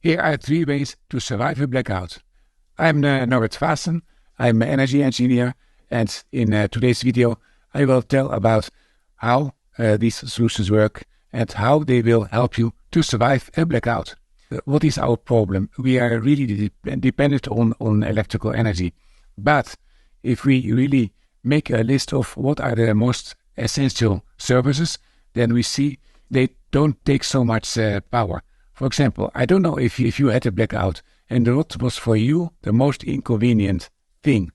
Here are 3 ways to survive a blackout. I'm Norbert Vaassen, I'm an energy engineer, and in today's video I will tell about how these solutions work and how they will help you to survive a blackout. What is our problem? We are really dependent on electrical energy. But if we really make a list of what are the most essential services, then we see they don't take so much power. For example, I don't know if you had a blackout and what was for you the most inconvenient thing.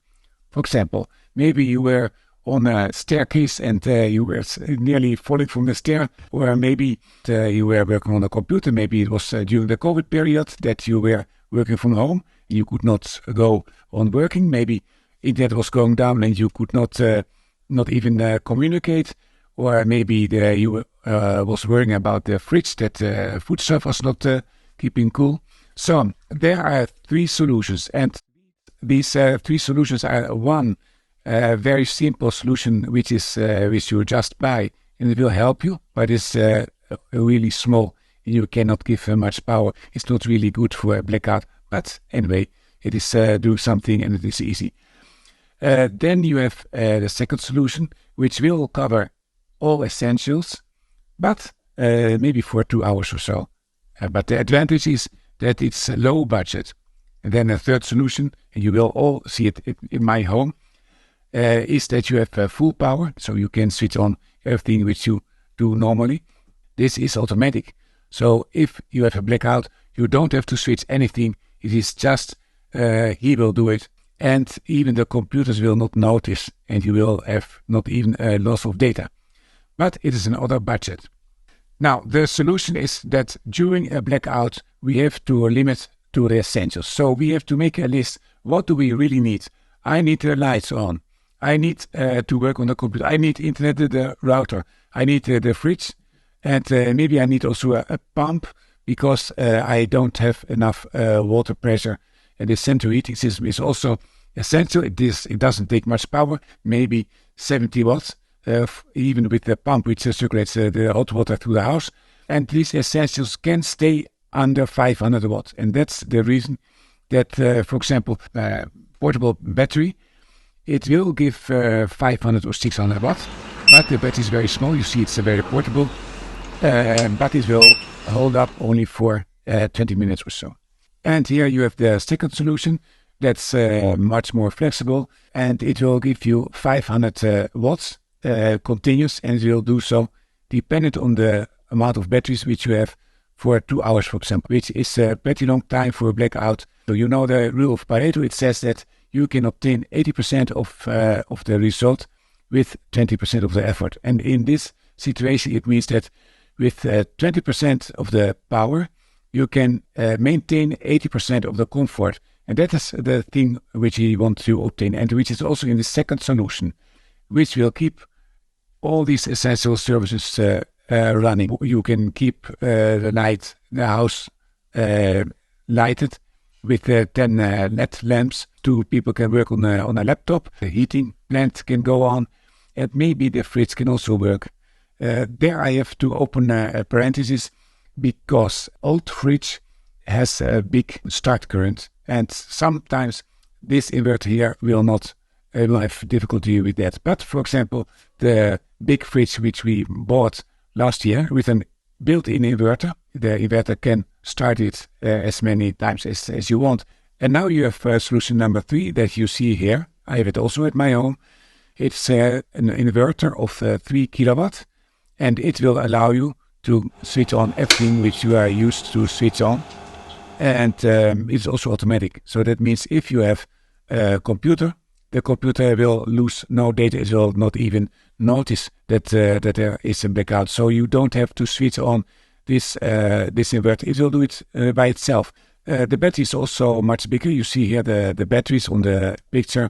For example, maybe you were on a staircase and you were nearly falling from the stair, or maybe you were working on a computer. Maybe it was during the COVID period that you were working from home. You could not go on working. Maybe internet was going down and you could not even communicate. Or maybe you was worrying about the fridge that food stuff was not keeping cool. So there are 3 solutions, and these 3 solutions are one very simple solution, which you just buy and it will help you, but it's really small. You cannot give much power. It's not really good for a blackout, but anyway, it is do something and it is easy. Then you have the second solution, which will cover all essentials, but maybe for 2 hours or so. But the advantage is that it's low budget. And then a third solution, and you will all see it in my home, is that you have full power, so you can switch on everything which you do normally. This is automatic. So if you have a blackout, you don't have to switch anything. It is just, he will do it. And even the computers will not notice, and you will have not even a loss of data. But it is another budget. Now, the solution is that during a blackout, we have to limit to the essentials. So we have to make a list. What do we really need? I need the lights on. I need to work on the computer. I need internet, the router. I need the fridge. And maybe I need also a pump because I don't have enough water pressure. And the central heating system is also essential. It doesn't take much power, maybe 70 watts. Even with the pump which circulates the hot water through the house. And these essentials can stay under 500 watts. And that's the reason that, for example, portable battery, it will give 500 or 600 watts. But the battery is very small. You see it's very portable. But it will hold up only for 20 minutes or so. And here you have the second solution that's much more flexible. And it will give you 500 watts. Continuous, and will do so dependent on the amount of batteries which you have for 2 hours, for example, which is a pretty long time for a blackout. So you know the rule of Pareto. It says that you can obtain 80% of the result with 20% of the effort. And in this situation, it means that with 20% of the power, you can maintain 80% of the comfort. And that is the thing which you want to obtain, and which is also in the second solution, which will keep all these essential services running. You can keep the house lighted with 10 LED lamps. 2 people can work on a laptop. The heating plant can go on, and maybe the fridge can also work. There I have to open a parenthesis because old fridge has a big start current, and sometimes this inverter here will not. I will have difficulty with that. But for example, the big fridge which we bought last year with a built-in inverter, the inverter can start it as many times as you want. And now you have solution number 3 that you see here. I have it also at my home. It's an inverter of 3 kilowatt, and it will allow you to switch on everything which you are used to switch on. And it's also automatic. So that means if you have a computer, the computer will lose no data. It will not even notice that there is a blackout. So you don't have to switch on this inverter. It will do it by itself. The battery is also much bigger. You see here the batteries on the picture.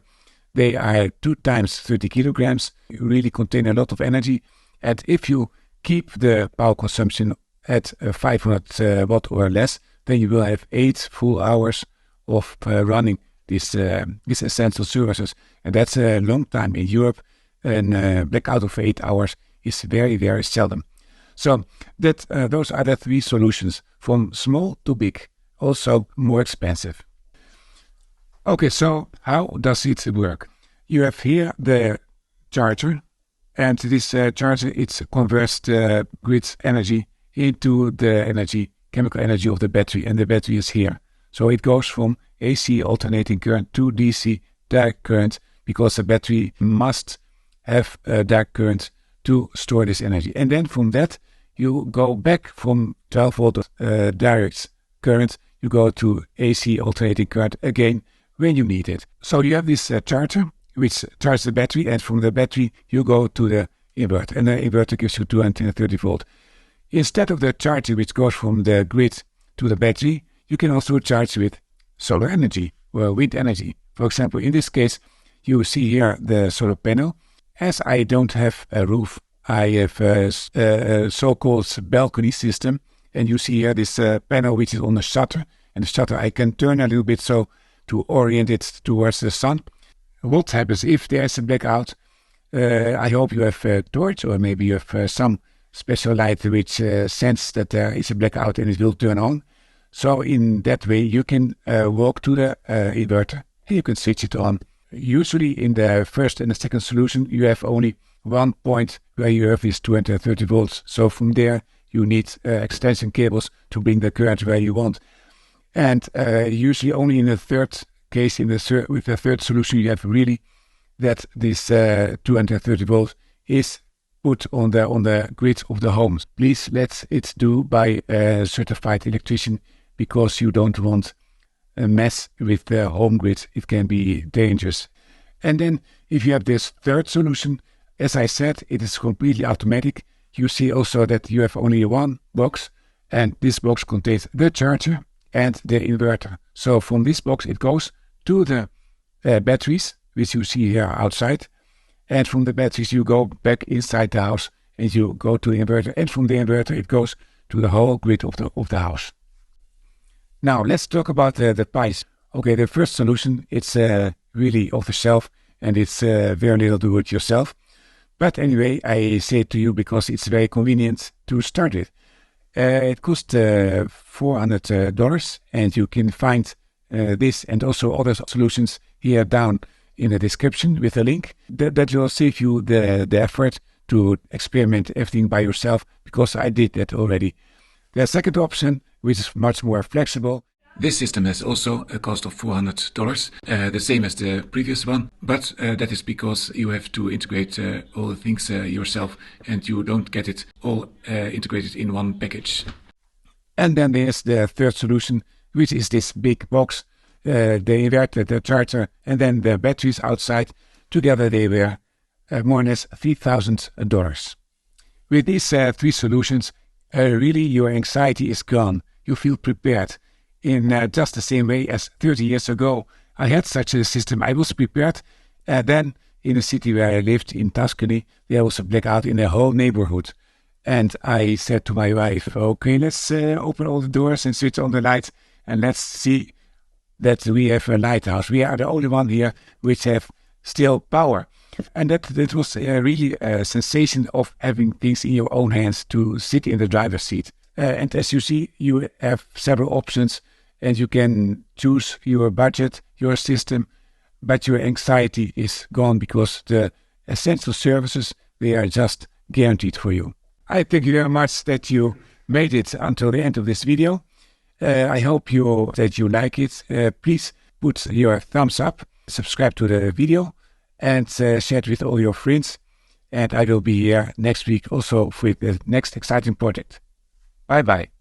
They are 2 times 30 kilograms. You really contain a lot of energy. And if you keep the power consumption at 500 watt or less, then you will have 8 full hours of running these essential services. And that's a long time in Europe. And blackout of 8 hours is very, very seldom. So that those are the 3 solutions, from small to big. also more expensive. Okay, so how does it work? You have here the charger, and this charger, it converts the grid energy into the energy, chemical energy of the battery, and the battery is here. So it goes from AC alternating current to DC direct current, because the battery must have a direct current to store this energy. And then from that, you go back from 12 volt direct current, you go to AC alternating current again when you need it. So you have this charger which charges the battery, and from the battery you go to the inverter, and the inverter gives you 230 volt. Instead of the charger which goes from the grid to the battery, you can also charge with solar energy or wind energy. For example, in this case, you see here the solar panel. As I don't have a roof, I have a so-called balcony system, and you see here this panel which is on the shutter, and the shutter I can turn a little bit so to orient it towards the sun. What happens if there is a blackout? I hope you have a torch, or maybe you have some special light which senses that there is a blackout and it will turn on. So in that way you can walk to the inverter and you can switch it on. Usually in the first and the second solution you have only one point where you have this 230 volts. So from there you need extension cables to bring the current where you want. And usually only in the third case, with the third solution, you have really that this 230 volts is put on the grid of the homes. Please let it do by a certified electrician, because you don't want a mess with the home grid. It can be dangerous. And then if you have this third solution, as I said, it is completely automatic. You see also that you have only one box, and this box contains the charger and the inverter. So from this box it goes to the batteries, which you see here outside, and from the batteries you go back inside the house and you go to the inverter, and from the inverter it goes to the whole grid of the house. Now let's talk about the price. Okay, the first solution, it's really off the shelf, and it's very little do it yourself. But anyway, I say it to you because it's very convenient to start it. It costs $400, and you can find this and also other solutions here down in the description with a link. That will save you the effort to experiment everything by yourself, because I did that already. The second option, which is much more flexible. This system has also a cost of $400, the same as the previous one, but that is because you have to integrate all the things yourself, and you don't get it all integrated in one package. And then there's the third solution, which is this big box, the inverter, the charger, and then the batteries outside. Together they were more or less $3,000. With these three solutions, really your anxiety is gone. You feel prepared. In just the same way as 30 years ago, I had such a system. I was prepared. Then in the city where I lived in Tuscany, there was a blackout in the whole neighborhood. And I said to my wife, okay, let's open all the doors and switch on the lights, and let's see that we have a lighthouse. We are the only one here which have still power. And that was really a sensation of having things in your own hands, to sit in the driver's seat. And as you see, you have several options, and you can choose your budget, your system, but your anxiety is gone, because the essential services, they are just guaranteed for you. I thank you very much that you made it until the end of this video. I hope that you like it. Please put your thumbs up, subscribe to the video, and share it with all your friends. And I will be here next week also with the next exciting project. Bye-bye.